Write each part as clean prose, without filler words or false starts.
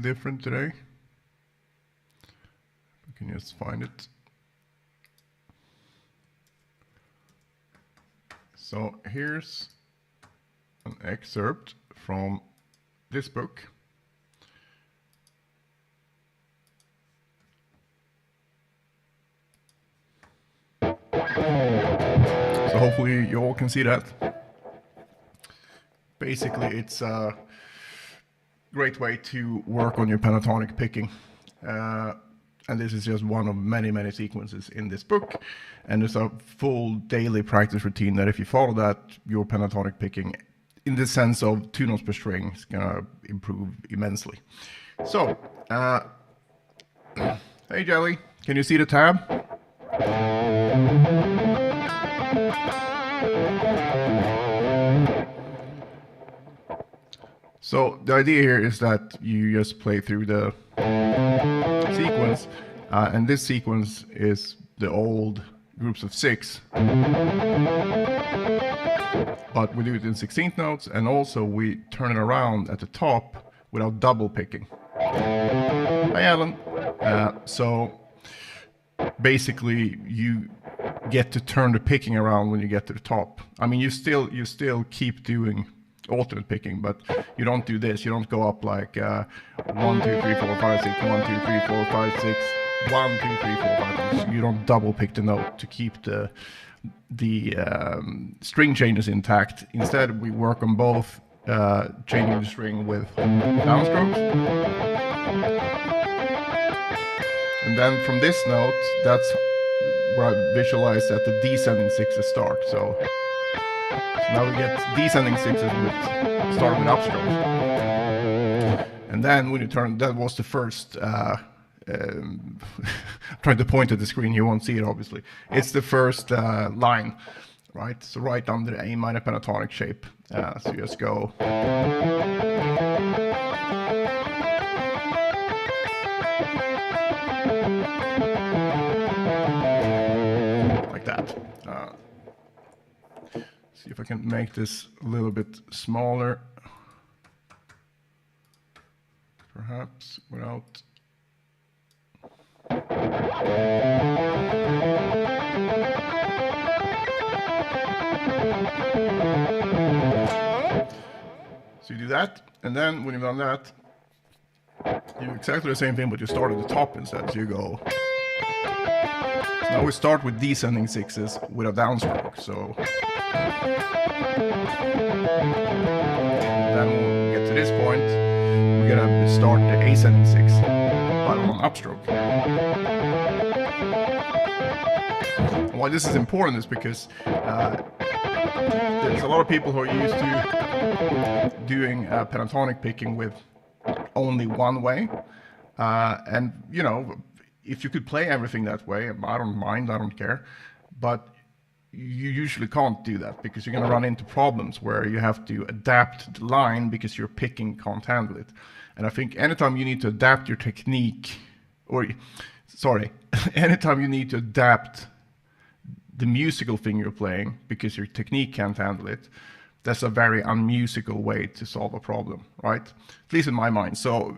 different today. We can just find it. So here's an excerpt from this book. So hopefully you all can see that. Basically, it's a great way to work on your pentatonic picking. And this is just one of many, many sequences in this book. And there's a full daily practice routine that if you follow that, your pentatonic picking, in the sense of 2 notes per string, is gonna improve immensely. So, hey Jelly, can you see the tab? So the idea here is that you just play through the sequence, and this sequence is the old groups of 6, but we do it in 16th notes, and also we turn it around at the top without double picking. Hi Alan. So basically you get to turn the picking around when you get to the top. I mean, you still keep doing alternate picking, but you don't do this. You don't go up like 1 2 3 4 5 6 1 2 3 4 5 6 1 2 3 4 5 6. You don't double pick the note to keep the string changes intact. Instead, we work on both changing the string with downstrokes, and then from this note, that's where I visualize that the descending 6s start. So now we get descending 6s starting with upstrokes. And then when you turn, that was the first, I'm trying to point at the screen, you won't see it obviously. It's the first line, right? So right under the A minor pentatonic shape. So you just go. Like that. See if I can make this a little bit smaller, perhaps without. So you do that, and then when you've done that, you do exactly the same thing, but you start at the top instead. So you go. So now we start with descending 6s with a downstroke. So then when we get to this point, we're gonna start the ascending 6, but on an upstroke. And why this is important is because there's a lot of people who are used to doing pentatonic picking with only one way, and you know, if you could play everything that way, I don't mind, I don't care, but you usually can't do that because you're going to run into problems where you have to adapt the line because your picking can't handle it. And I think anytime you need to adapt your technique, or sorry, anytime you need to adapt the musical thing you're playing because your technique can't handle it, that's a very unmusical way to solve a problem, right? At least in my mind. So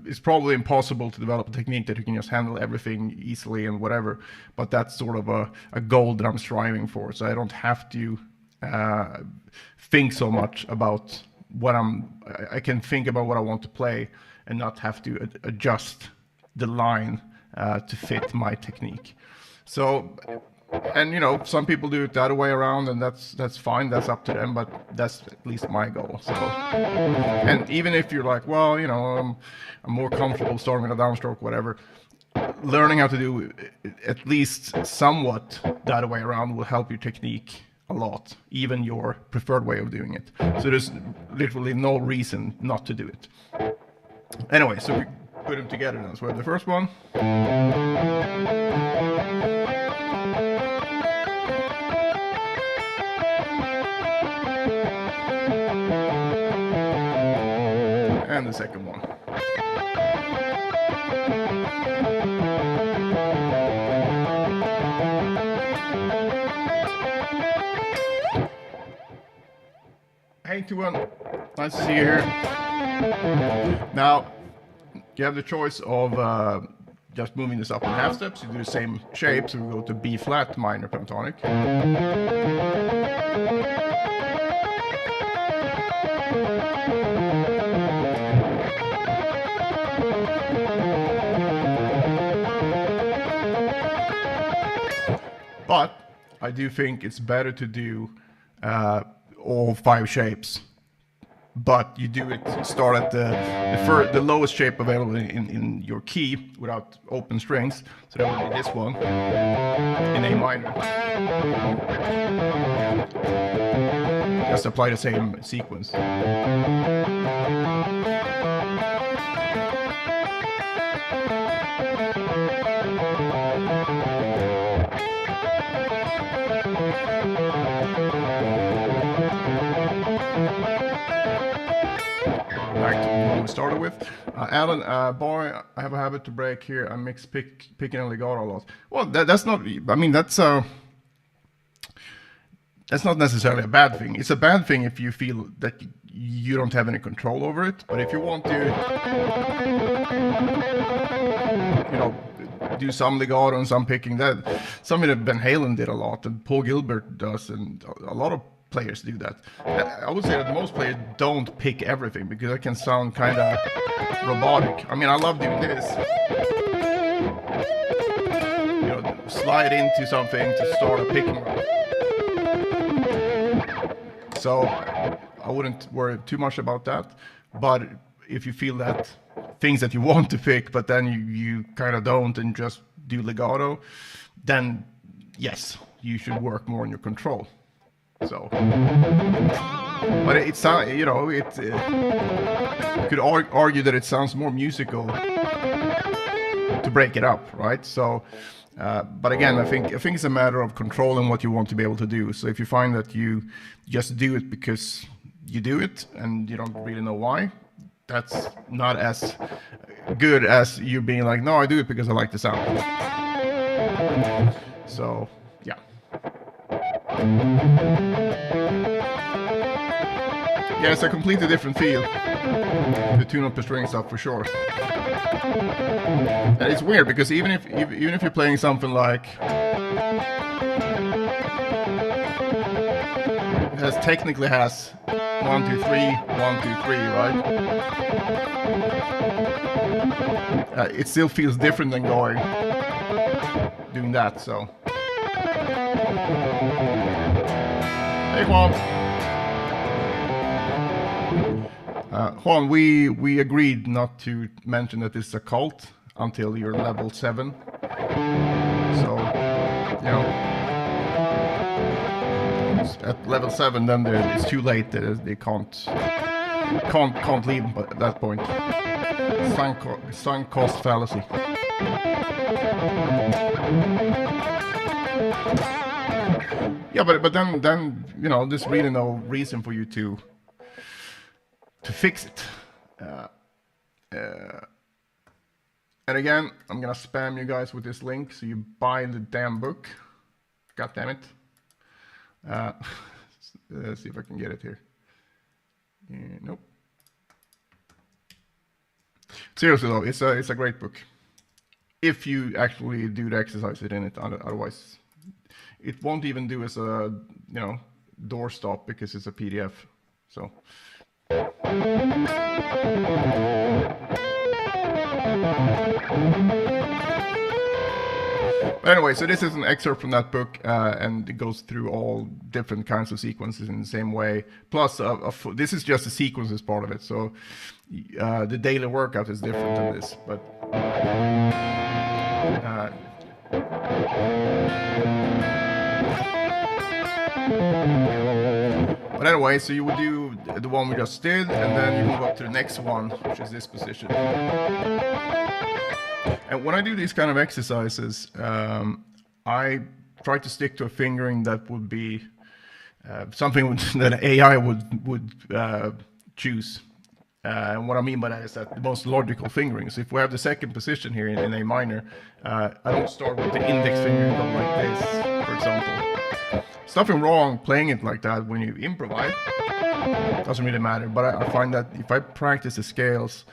it's probably impossible to develop a technique that you can just handle everything easily and whatever, but that's sort of a goal that I'm striving for. So I don't have to think so much about what I can think about what I want to play and not have to adjust the line to fit my technique. So, and you know, some people do it the other way around, and that's fine, that's up to them, but that's at least my goal. So, and even if you're like, well, you know, I'm more comfortable starting with a downstroke, whatever, learning how to do at least somewhat the other way around will help your technique a lot, even your preferred way of doing it. So there's literally no reason not to do it. Anyway, so we put them together now. So we have the first one. And the second one. Hey, 2-1. Nice to see you here. Now, you have the choice of just moving this up in half steps. You do the same shape, so we go to B flat minor pentatonic. But I do think it's better to do all 5 shapes. But you do it, start at the lowest shape available in your key without open strings. So that would be this one in A minor. Just apply the same sequence. Back to what we started with. Alan, boy, I have a habit to break here. I mix picking and legato a lot. Well, that's not. I mean, that's not necessarily a bad thing. It's a bad thing if you feel that you don't have any control over it. But if you want to, you know, do some legato and some picking, that something that Van Halen did a lot, and Paul Gilbert does, and a lot of players do that. I would say that most players don't pick everything because it can sound kind of robotic. I mean, I love doing this. You know, slide into something to start a picking roll. So I wouldn't worry too much about that. But if you feel that things that you want to pick, but then you kind of don't and just do legato, then yes, you should work more on your control. So, but it's you know, you could argue that it sounds more musical to break it up, right? So, but again, I think it's a matter of controlling what you want to be able to do. So if you find that you just do it because you do it and you don't really know why, that's not as good as you being like, no, I do it because I like the sound. So, yeah. Yeah, it's a completely different feel to tune up the strings up for sure. And it's weird because even if you're playing something like it technically has 1 2 3 1 2 3, right? It still feels different than doing that. So. Hey Juan. Juan, we agreed not to mention that this is a cult until you're level 7. So, you know, at level 7, then it's too late. They can't leave at that point. Sunk cost fallacy. Yeah, but then you know, there's really no reason for you to fix it. And again, I'm gonna spam you guys with this link so you buy the damn book. God damn it. Let's see if I can get it here. Nope. Seriously though, it's a great book. If you actually do the exercises in it, otherwise it won't even do as a, you know, doorstop because it's a PDF. So. But anyway, so this is an excerpt from that book, and it goes through all different kinds of sequences in the same way. Plus, this is just the sequences part of it. So the daily workout is different than this, but. But anyway, so you would do the one we just did, and then you move up to the next one, which is this position. And when I do these kind of exercises, I try to stick to a fingering that would be something that AI would choose. And what I mean by that is that the most logical fingering. So if we have the second position here in A minor, I don't start with the index finger and go like this, for example. There's nothing wrong playing it like that when you improvise. Doesn't really matter. But I find that if I practice the scales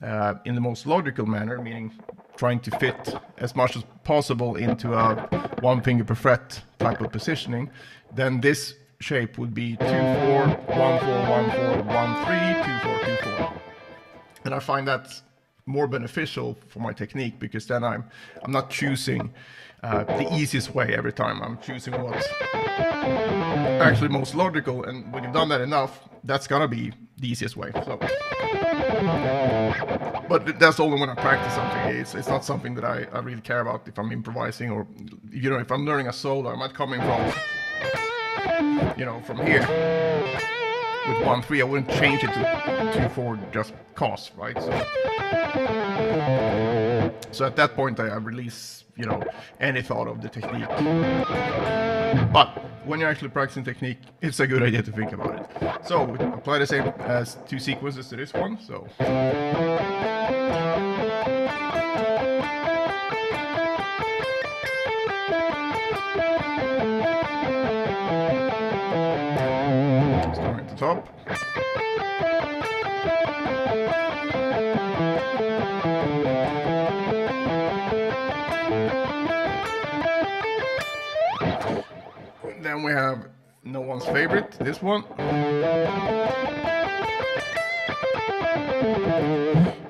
in the most logical manner, meaning trying to fit as much as possible into a 1 finger per fret type of positioning, then this shape would be 2-4, 1-4, 1-4, 1-3, 2-4, 2-4. And I find that more beneficial for my technique, because then I'm not choosing the easiest way every time. I'm choosing what's actually most logical, and when you've done that enough, that's gonna be the easiest way. So, but that's only when I practice something. It's not something that I really care about if I'm improvising, or if I'm learning a solo. I might come in from from here with 1-3. I wouldn't change it to 2-4 just cause, right? So at that point I release any thought of the technique. But when you're actually practicing technique, it's a good idea to think about it. So we apply the same as 2 sequences to this one. So starting at the top. Then we have no one's favorite, this one.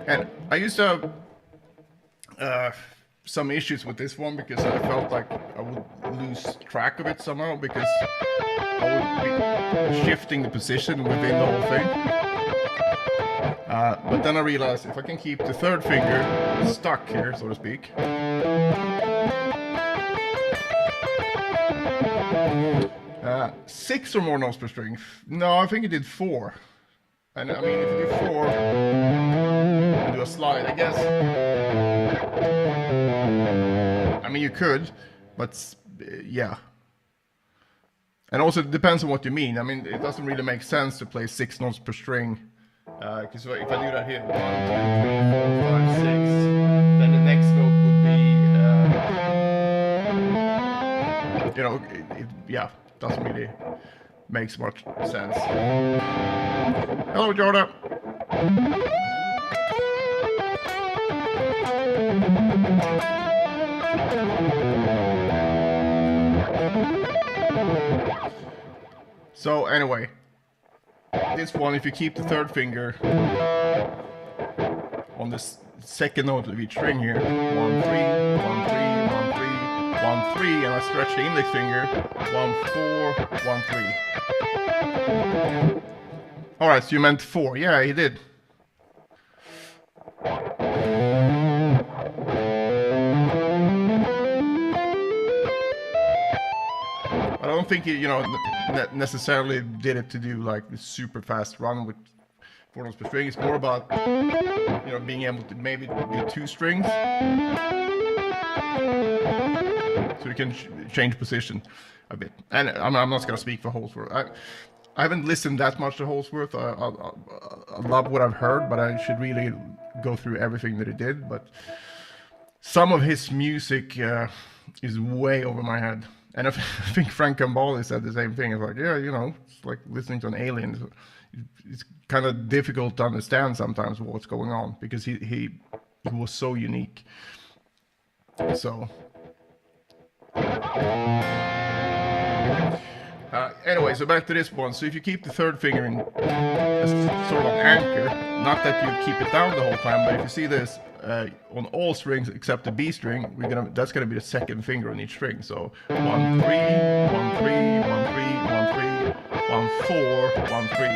And I used to have some issues with this one, because I felt like I would lose track of it somehow, because I would be shifting the position within the whole thing. But then I realized if I can keep the 3rd finger stuck here, so to speak, 6 or more notes per string. No, I think it did 4. And I mean, if you do 4 and do a slide, I guess. I mean, you could, but yeah. And also, it depends on what you mean. I mean, it doesn't really make sense to play 6 notes per string. Because if I do that here, 1, 2, 3, 4, 5, 6, then the next note would be, yeah, doesn't really make much sense. Hello, Jordan. So anyway, this one, if you keep the 3rd finger on the 2nd note of each string here, 1, 3, 1, 3, 1, 3, 1, 3, and I stretch the index finger, 1, 4, 1, 3. Alright, so you meant 4. Yeah, you did. I don't think he, necessarily did it to do like this super fast run with 4 notes per string. It's more about, being able to maybe do 2 strings, so you can change position a bit. And I'm not going to speak for Holsworth. I haven't listened that much to Holsworth. I love what I've heard, but I should really go through everything that he did. But some of his music is way over my head. And I think Frank Gambale said the same thing. It's like, yeah, it's like listening to an alien. It's kind of difficult to understand sometimes what's going on, because he was so unique. So anyway, so back to this one. So if you keep the 3rd finger in as sort of an anchor, not that you keep it down the whole time, but if you see this on all strings except the B string, that's gonna be the 2nd finger on each string. So 1, 3, 1, 3, 1, 3, 1, 3, 1, 4, 1, 3.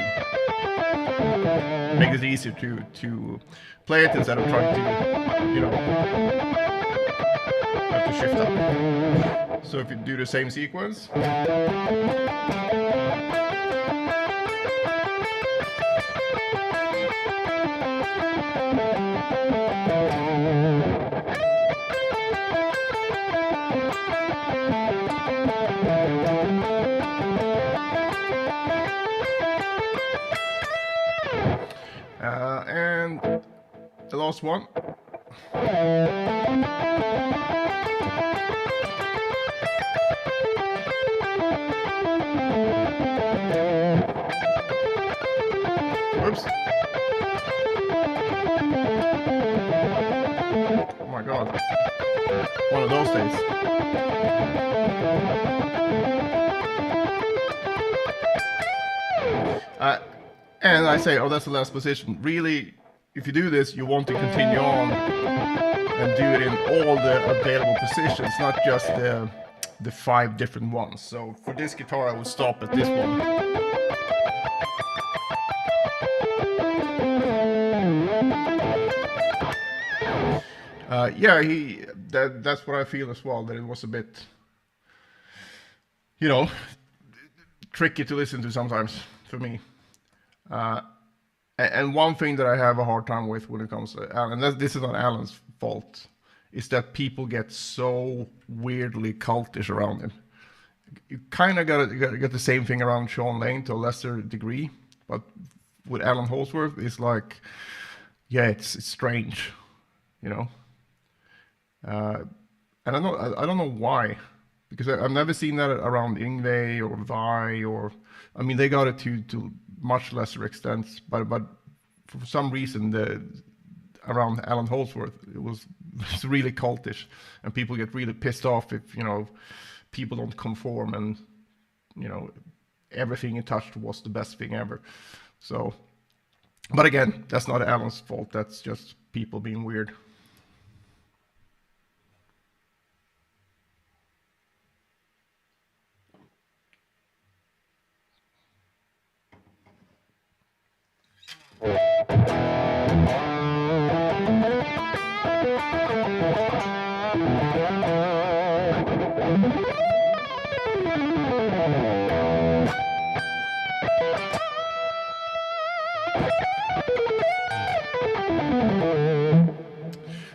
Makes it easier to play it instead of trying to, have to shift up. So if you do the same sequence. And the last one. Whoops. Oh my god. One of those days. And I say, oh, that's the last position. Really, if you do this, you want to continue on and do it in all the available positions, not just the 5 different ones. So for this guitar, I will stop at this one. Yeah, that's what I feel as well, that it was a bit, you know, tricky to listen to sometimes for me. And one thing that I have a hard time with when it comes to Alan, and this is not Alan's fault, is that people get so weirdly cultish around him. You kind of got the same thing around Sean Lane to a lesser degree, but with Alan Holdsworth, it's like, yeah, it's strange, you know. And I don't know why, because I've never seen that around Yngwie or Vi, or I mean they got it to much lesser extents, but for some reason around Alan Holdsworth it was really cultish, and people get really pissed off if people don't conform, and everything he touched was the best thing ever. So, but again, that's not Alan's fault. That's just people being weird.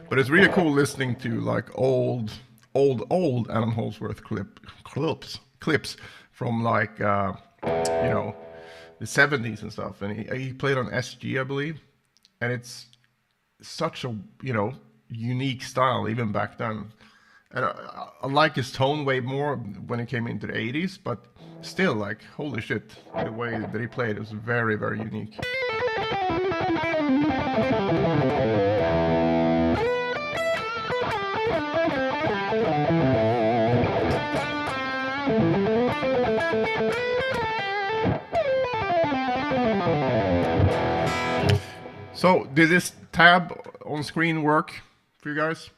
But it's really cool listening to like old Alan Holdsworth clips from like the 70s and stuff, and he played on SG, I believe, and it's such a unique style even back then. And I like his tone way more when it came into the 80s, but still, like, holy shit, the way that he played was very, very unique. So, did this tab on screen work for you guys?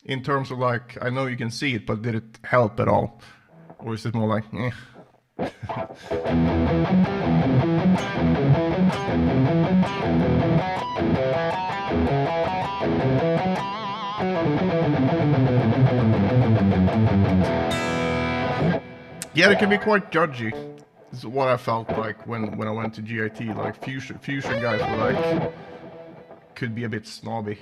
In terms of like, I know you can see it, but did it help at all? Or is it more like, eh? Yeah, it can be quite judgy. This is what I felt like when I went to GIT. Like fusion guys were like, could be a bit snobby.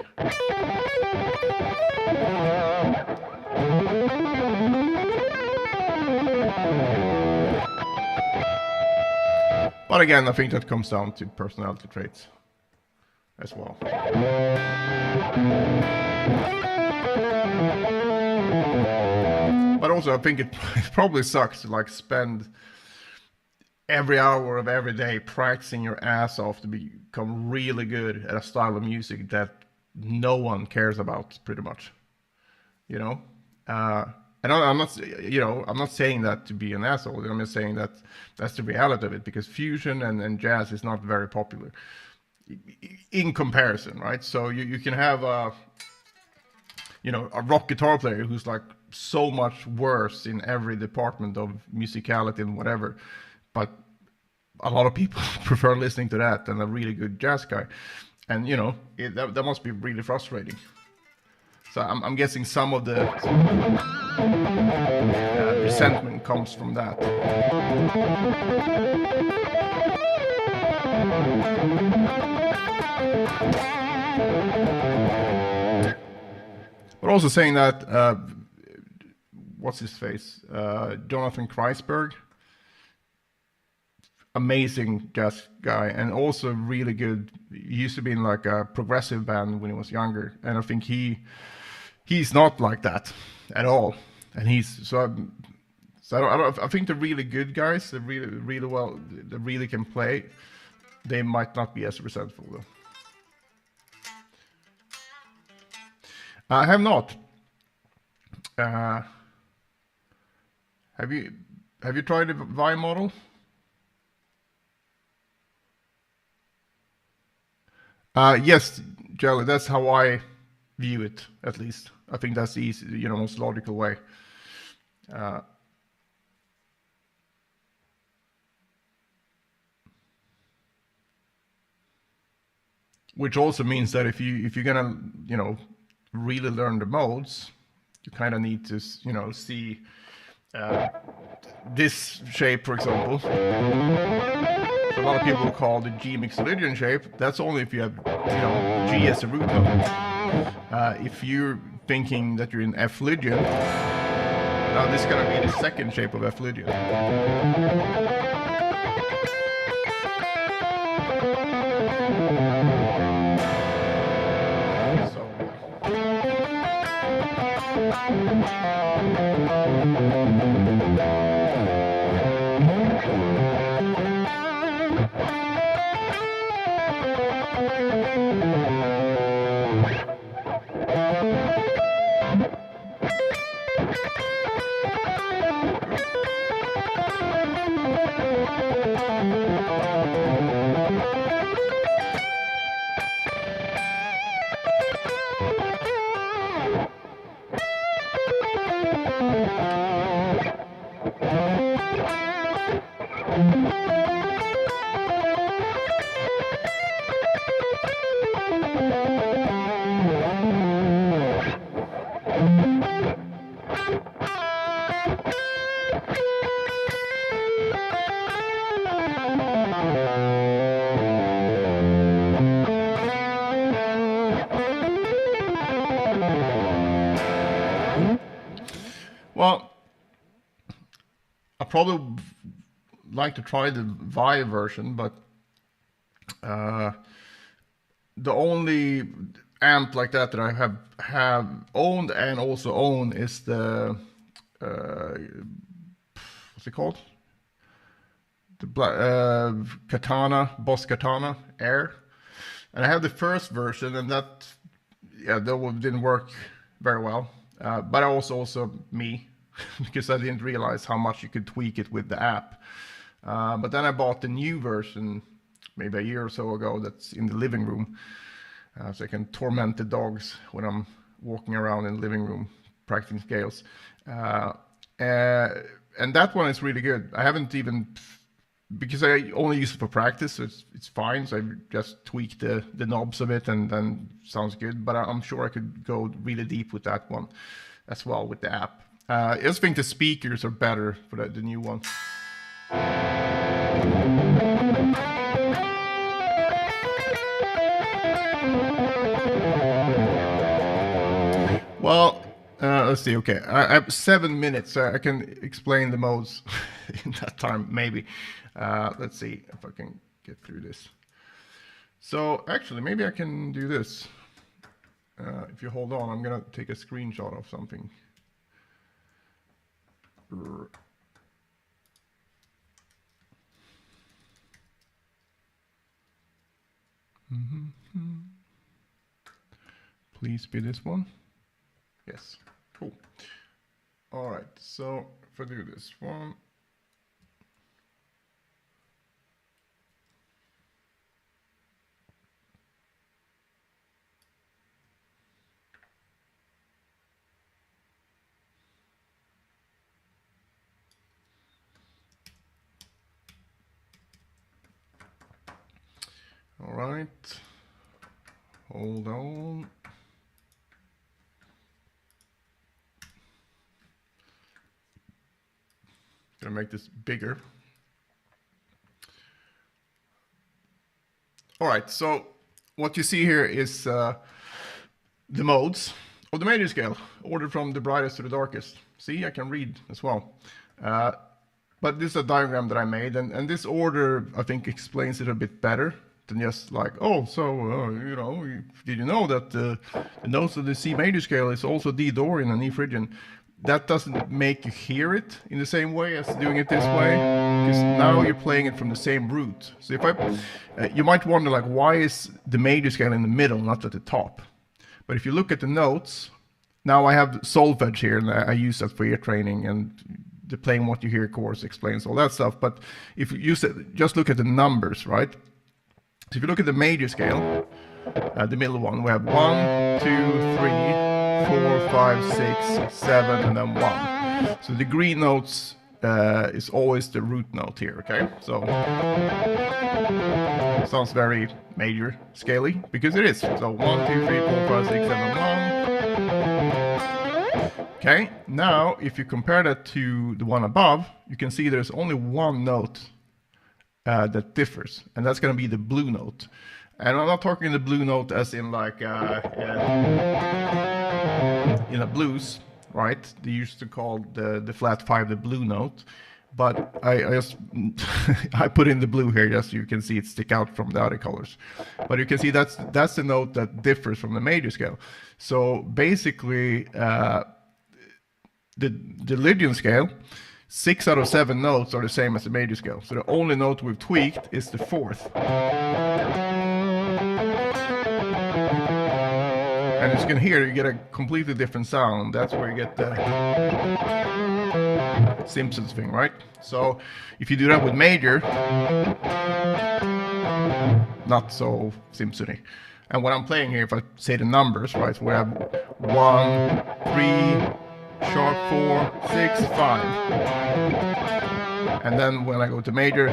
But again, I think that comes down to personality traits as well. But also, I think it probably sucks to like spend every hour of every day practicing your ass off to become really good at a style of music that no one cares about, pretty much. And I'm not saying that to be an asshole. I'm just saying that that's the reality of it, because fusion and jazz is not very popular in comparison, right? So you can have a rock guitar player who's like so much worse in every department of musicality and whatever, but a lot of people prefer listening to that than a really good jazz guy, and that must be really frustrating. So I'm guessing some of the resentment comes from that. But also saying that, what's his face? Jonathan Kreisberg. Amazing jazz guy, and also really good. He used to be in like a progressive band when he was younger, and I think he's not like that at all. And I think the really good guys, they really well, they really can play, they might not be as resentful though. I have not. Have you tried the Vi model? Yes, Jelly. That's how I view it, at least. I think that's the easy, most logical way. Which also means that if you're gonna, really learn the modes, you kind of need to, see this shape, for example. So a lot of people call the G Mixolydian shape. That's only if you have, G as a root note. If you're thinking that you're in F Lydian, now this is gonna be the second shape of F Lydian. Well, I probably like to try the Vi version, but the only amp like that I have owned and also own is the what's it called? The Katana, Boss Katana Air, and I have the first version, and that didn't work very well. But also me, because I didn't realize how much you could tweak it with the app. But then I bought the new version maybe a year or so ago that's in the living room. So I can torment the dogs when I'm walking around in the living room practicing scales. And that one is really good. I haven't even, because I only use it for practice, so it's fine. So I just tweak the knobs of it and then sounds good. But I'm sure I could go really deep with that one as well with the app. I just think the speakers are better for the new one. Well, let's see. Okay, I have 7 minutes, so I can explain the modes in that time, maybe. Let's see if I can get through this. So actually, maybe I can do this. If you hold on, I'm gonna take a screenshot of something. Please be this one. Yes, cool. All right, so if I do this one. All right, hold on. Gonna make this bigger. All right, so what you see here is the modes of the major scale, ordered from the brightest to the darkest. See, I can read as well. But this is a diagram that I made, and this order, I think, explains it a bit better than just like, oh, so, did you know that the notes of the C major scale is also D Dorian and E Phrygian? that doesn't make you hear it in the same way as doing it this way, because now you're playing it from the same root. So if you might wonder, like, why is the major scale in the middle, not at the top? But if you look at the notes, now I have solfege here, and I use that for ear training, and the Playing What You Hear course explains all that stuff. But if you use it, just look at the numbers, right? So if you look at the major scale, the middle one, we have 1, 2, 3, 4, 5, 6, 7, and then 1. So the green notes is always the root note here, okay? So sounds very major scaly, because it is. So 1, 2, 3, 4, 5, 6, 7, 1. Okay, now if you compare that to the one above, you can see there's only one note that differs, and that's going to be the blue note. And I'm not talking the blue note as in like in a blues, right? They used to call the flat 5 the blue note, but I just I put in the blue here just so you can see it stick out from the other colors. But you can see that's the note that differs from the major scale. So basically, the Lydian scale, 6 out of 7 notes are the same as the major scale. So the only note we've tweaked is the 4th. And as you can hear, you get a completely different sound. That's where you get the Simpsons thing, right? So if you do that with major, not so Simpsony. And what I'm playing here, if I say the numbers, right, we have 1, 3, sharp 4, 6, 5. And then when I go to major,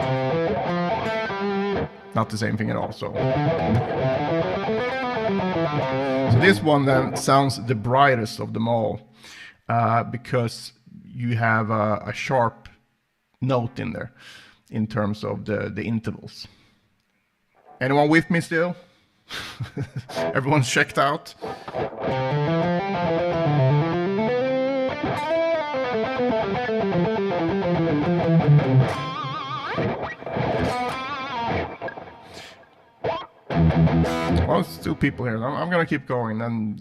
not the same thing at all. So this one then sounds the brightest of them all, because you have a sharp note in there in terms of the intervals. Anyone with me still? Everyone's checked out? Well, there's still people here. I'm gonna keep going, and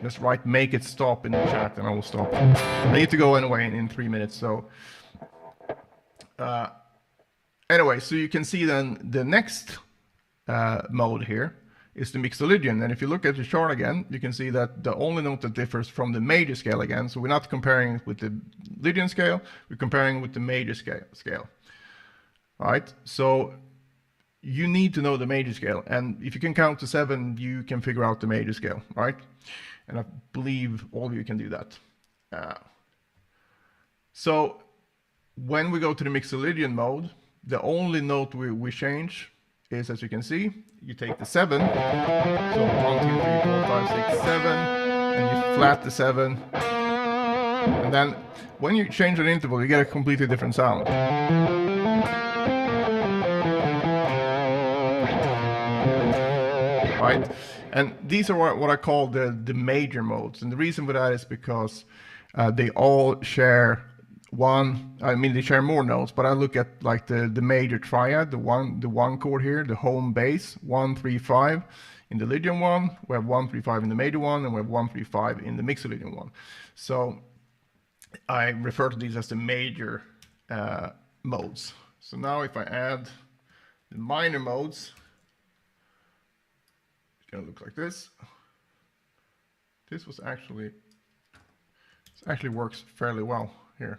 just write "make it stop" in the chat, and I will stop. I need to go anyway in 3 minutes. So anyway, so you can see then the next mode here is the Mixolydian, and if you look at the chart again, you can see that the only note that differs from the major scale again. So we're not comparing it with the Lydian scale; we're comparing with the major scale. All right, so you need to know the major scale, and if you can count to 7, you can figure out the major scale, right? And I believe all of you can do that. So when we go to the Mixolydian mode, the only note we change is, as you can see, you take the 7, so 1, 2, 3, 4, 5, 6, 7, and you flat the 7, and then when you change an interval, you get a completely different sound. Right? And these are what I call the major modes, and the reason for that is because they all share they share more notes, but I look at like the major triad, the one chord here, the home bass, 1, 3, 5 in the Lydian one, we have 1, 3, 5 in the major one, and we have 1, 3, 5 in the Mixolydian one. So I refer to these as the major modes. So now if I add the minor modes, it's gonna look like this. This actually works fairly well here.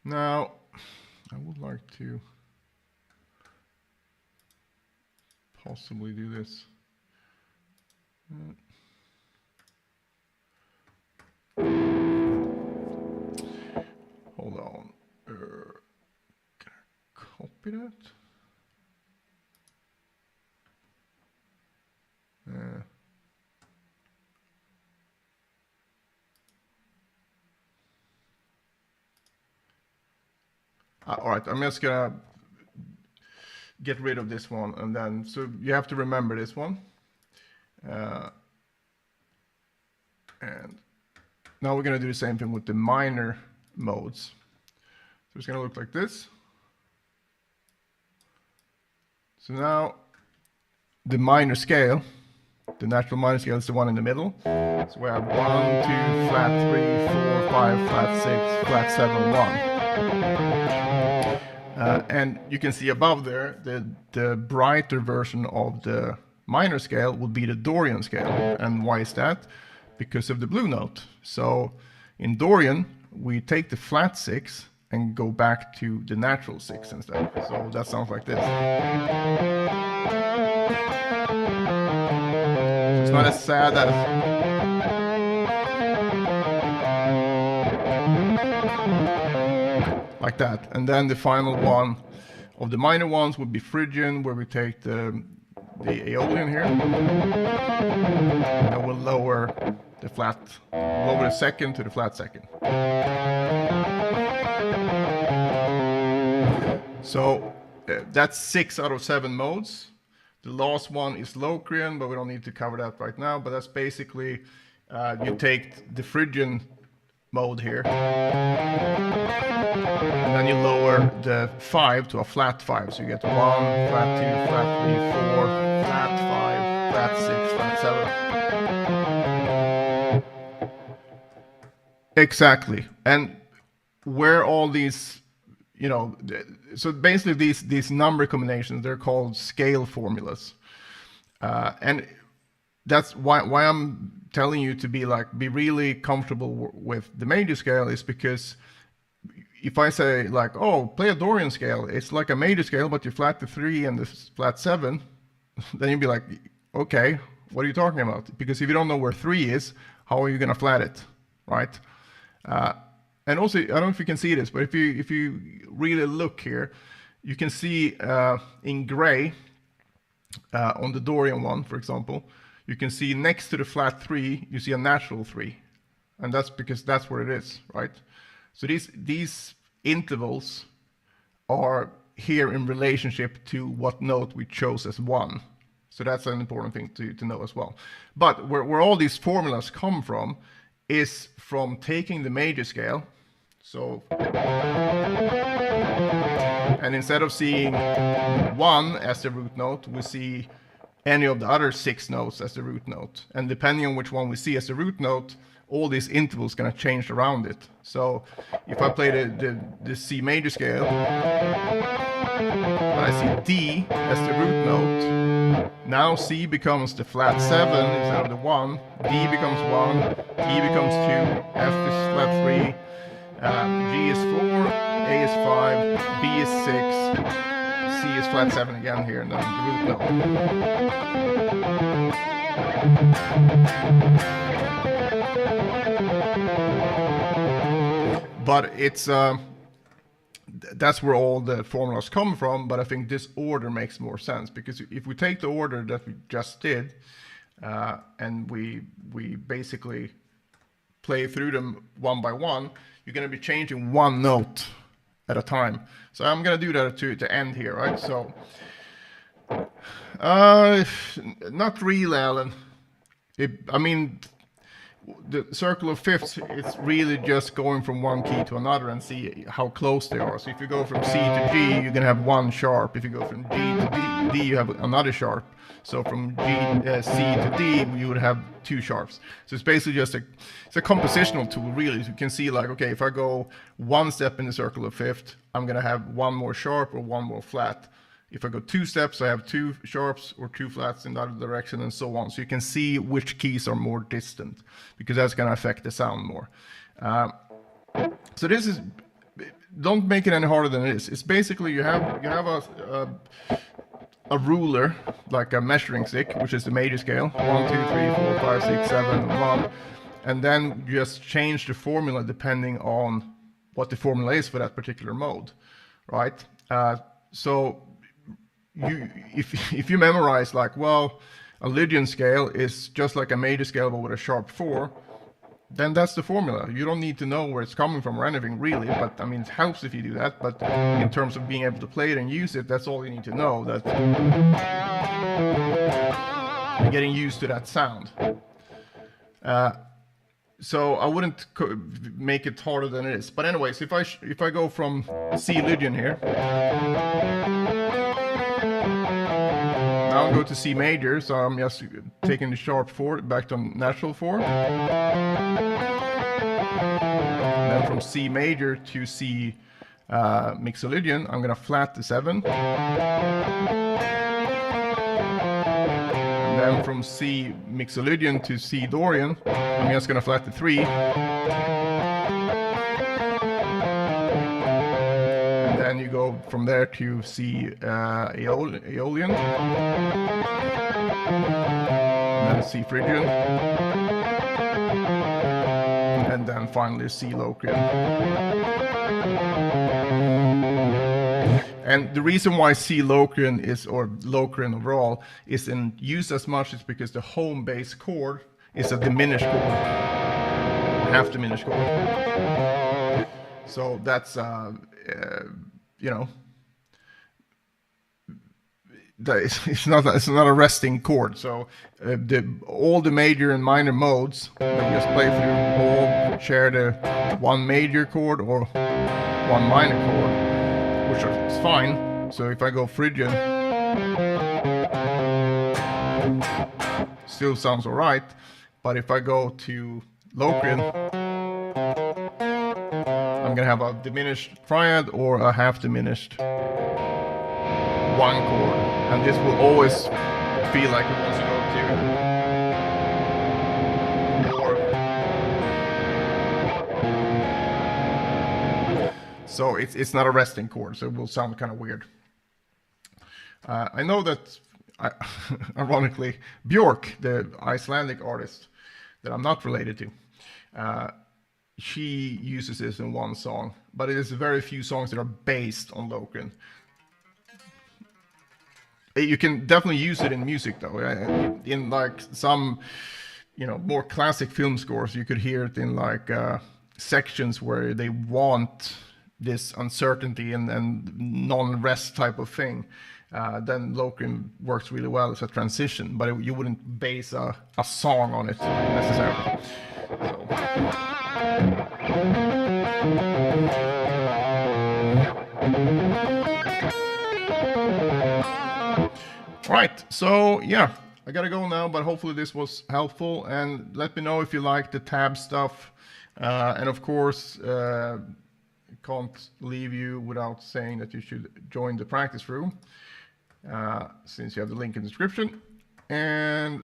Now, I would like to possibly do this. Hold on. Can I copy that? All right, I'm just gonna get rid of this one, and then so you have to remember this one. And now we're gonna do the same thing with the minor modes. So it's gonna look like this. So now the minor scale The natural minor scale is the one in the middle. So we have 1, 2, flat 3, 4, 5, flat 6, flat 7, 1. And you can see above there, the brighter version of the minor scale would be the Dorian scale. And why is that? Because of the blue note. So in Dorian, we take the flat 6 and go back to the natural 6 instead. So that sounds like this. So it's not as sad as... like that. And then the final one of the minor ones would be Phrygian, where we take the Aeolian here. And we'll lower the flat, lower the second to the flat second. So that's 6 out of 7 modes. The last one is Locrian, but we don't need to cover that right now. But that's basically, you take the Phrygian mode here, and then you lower the 5 to a flat 5. So you get 1, flat 2, flat 3, 4, flat 5, flat 6, flat 7. Exactly. And where all these, you know, so basically these number combinations, they're called scale formulas. And that's why I'm telling you to be really comfortable with the major scale, is because if I say like, oh, play a Dorian scale, it's like a major scale, but you flat the 3 and the flat 7, then you'd be like, okay, what are you talking about? Because if you don't know where 3 is, how are you going to flat it, right? And also, I don't know if you can see this, but if you really look here, you can see in gray, on the Dorian one, for example, you can see next to the flat 3, you see a natural 3. And that's because that's where it is, right? So these intervals are here in relationship to what note we chose as 1. So that's an important thing to know as well. But where all these formulas come from is from taking the major scale. So, and instead of seeing 1 as the root note, we see any of the other 6 notes as the root note. And depending on which one we see as the root note, all these intervals going to change around it. So if I play the C major scale, but I see D as the root note, now C becomes the flat 7 instead of the 1, D becomes 1, E becomes 2, F is flat 3, G is 4, A is 5, B is 6, C is flat 7 again here, and then the root note. But it's that's where all the formulas come from. But I think this order makes more sense, because if we take the order that we just did and we basically play through them one by one, you're going to be changing one note at a time. So I'm going to do that to end here, right? So not really, Alan. I mean, the circle of fifths, it's really just going from one key to another and see how close they are. So if you go from C to G, you're going to have one sharp. If you go from G to D, you have another sharp. So from C to D, you would have 2 sharps. So it's basically just it's a compositional tool, really. So you can see, like, okay, if I go 1 step in the circle of fifth, I'm going to have 1 more sharp or 1 more flat. If I go 2 steps, I have 2 sharps or 2 flats in the other direction, and so on. So you can see which keys are more distant, because that's going to affect the sound more. So this is, don't make it any harder than it is. It's basically you have a ruler, like a measuring stick, which is the major scale, 1, 2, 3, 4, 5, 6, 7, 1, and then you just change the formula depending on what the formula is for that particular mode, right? So if you memorize, like, well, a Lydian scale is just like a major scale but with a sharp 4, then that's the formula. You don't need to know where it's coming from or anything, really, but I mean, it helps if you do that. But in terms of being able to play it and use it, that's all you need to know, that you're getting used to that sound. So I wouldn't make it harder than it is. But anyways, if I go from C Lydian here, now down, go to C major, so I'm just taking the sharp 4 back to natural 4. Then from C major to C Mixolydian, I'm gonna flat the 7. And then from C Mixolydian to C Dorian, I'm just gonna flat the 3. And then you go from there to C Aeolian, and then C Phrygian, and then finally C Locrian. And the reason why C Locrian is, or Locrian overall, is in use as much is because the home bass chord is a diminished chord, half diminished chord. So that's, you know, it's not a resting chord. So all the major and minor modes that we just play through all share the one major chord or one minor chord, which is fine. So if I go Phrygian, still sounds alright. But if I go to Locrian, I'm gonna have a diminished triad or a half diminished one chord, and this will always feel like it wants to go to. So it's not a resting chord, so it will sound kind of weird. I know that, ironically, Björk, the Icelandic artist that I'm not related to, she uses this in one song, but it is very few songs that are based on Locrian. You can definitely use it in music, though. In like some, you know, more classic film scores, you could hear it in like sections where they want this uncertainty and non-rest type of thing. Then Locrian works really well as a transition, but you wouldn't base a song on it necessarily. Right, so yeah, I gotta go now, but hopefully this was helpful, and let me know if you like the tab stuff, and of course, can't leave you without saying that you should join the practice room, since you have the link in the description, and